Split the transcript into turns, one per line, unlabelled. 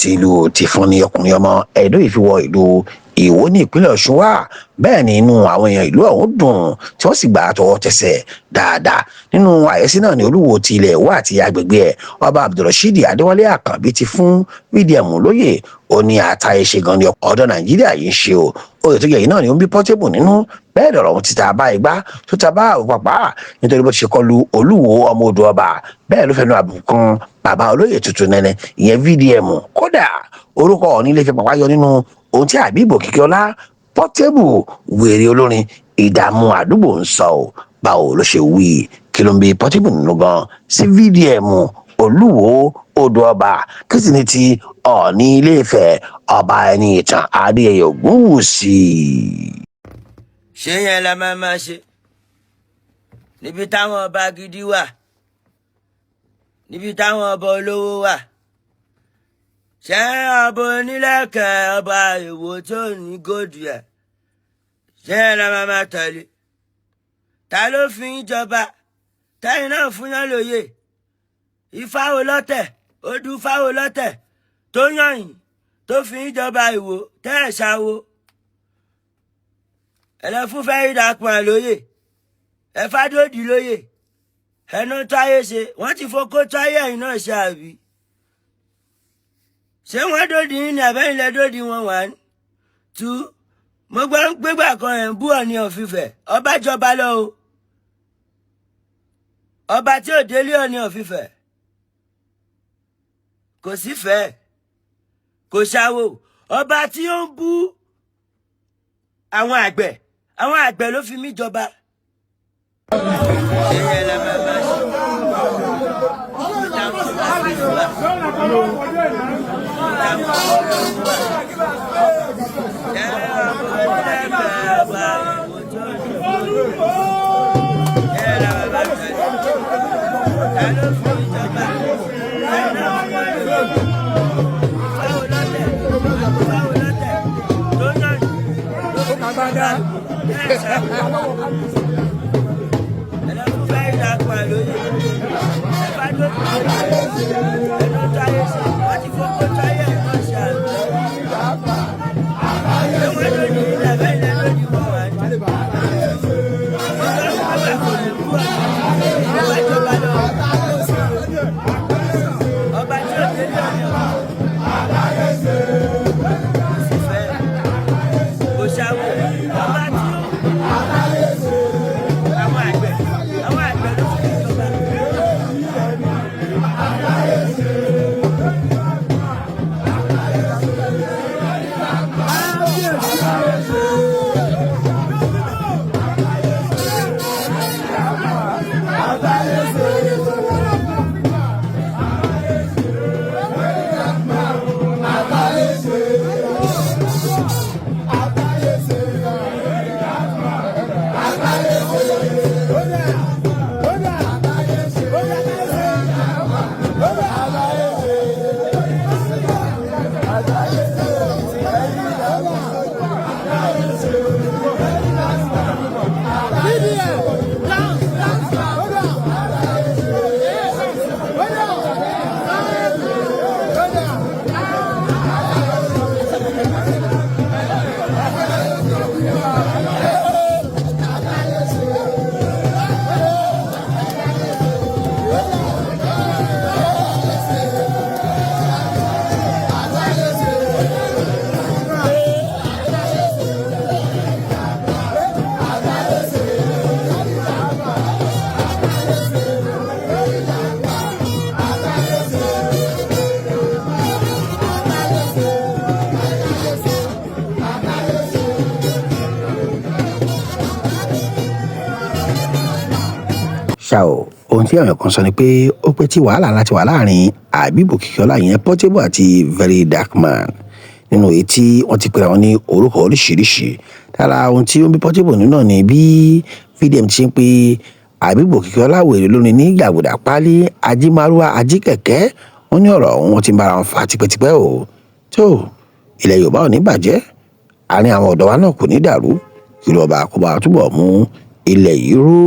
tìlù ti fún ní ọkùnrin ọmọ Ẹdó ìfiwọ ìlú Ìwó ní ìpínlẹ̀ Ọ̀ṣun wà bẹ́ẹ̀ ni inú àwọn èèyàn ìlú ọ̀hún dùn tí wọ́n sì gbà tọwọ́ tẹsẹ̀ dáadáa nínú àyẹ́sí náà ní olúwo ti ilẹ̀ Ìwó àti agbègbè ẹ̀ ọba Abdulrasheed Adéwálé Àkànbí ti fún VDM lóyè ó ní àtàyè ṣe gan ni ọ̀dọ́ Nàìjíríà yìí ń ṣe o oyè tó yẹ yìí náà ni ó ń bí Portable nínú bẹ́ẹ̀ lọ̀rọ̀ ohun ti ta bá igbá tó ta bá òpàpá nítorí bó ti ṣe kọlu olúwo ọmọ odò ọba bẹ́ẹ̀ ló fẹnu àbùkù kan bàbá olóyè tuntun nẹ́nẹ́ ìyẹn VDM kódà orúkọ Ọọ̀ni ilé ìfẹ́ pàpà yọ nínú ohun tí Habib Òkìkíọlá Portable wèrè olórin ìdààmú àdúgbò ń sọ ọ́ báwo ló ṣe wí kí ló ń bí Portable nínú gan sí VDM olúwo odò ọba kìtìní ti Ọọ̀ni ilé ìfẹ́ ọba ẹni ìtàn Adéyẹyè Ògúnwùsì.
ṣé yẹn la máa ṣe níbi táwọn ọba gidi wà níbi táwọn ọba olówó wà ṣé ọba onílẹ̀kẹ̀ ọba Ìwó tó ní gòdù ẹ̀ ṣé yẹn la máa tẹ̀lé ta ló fi ń jọba tẹ́yìn náà fún yán lóye Ifáwo lọ́tẹ̀ odù Fáwo lọ́tẹ̀ tó yàn yín tó fi ń jọba Ìwó tẹ́ ẹ̀ ṣáwó ẹlẹ́fún fẹ́ẹ́ dàpọ̀ lóye ẹ̀fádòdì lóye ẹnu táyé ṣe wọ́n ti fokó táyé ẹ̀yìn náà ṣe àbí ṣé wọ́n dòdì yín ní àbẹ́yìn lẹ́dòdì wọn wà ní. tú mo gbọ́ ń gbégbà kan ẹ̀ ń bú Ọọ̀ni of Ifẹ̀ ọba jọba lọ o ọba tí ò délé Ọọ̀ni of Ifẹ̀ kò sífẹ̀ẹ́ kò ṣàwò ọba tí ó ń bú àwọn àgbẹ̀ ló fi mí jọba. ṣé yẹn la máa ṣe
ṣá o ohun tí àwọn kan sọ ni pé ó pẹ́ tí wàhálà láti wà láàrin Habib Òkìkíọlá ìyẹn Portable àti Very Dark Man nínú èyí tí wọ́n ti pera wọn ní orúkọ oríṣiríṣi lára ohun tí ó ń bí Portable nínú náà ni bí VDM ti ṣe ń pe Habib Òkìkíọlá wèrè lónìí ní gbàgbọ́dà pálí ajímárúwá ajíkẹ̀kẹ́ wọ́n ní ọ̀rọ̀ wọn ti ń bára wọn fà tipẹ́tipẹ́ o tó ilẹ̀ Yorùbá ò ní bàjẹ́, àárín àwọn ọ̀dọ́ wa náà kò ní dàrú, kí lọ́ba kó bá túbọ̀ mú ilẹ̀ yìí ró.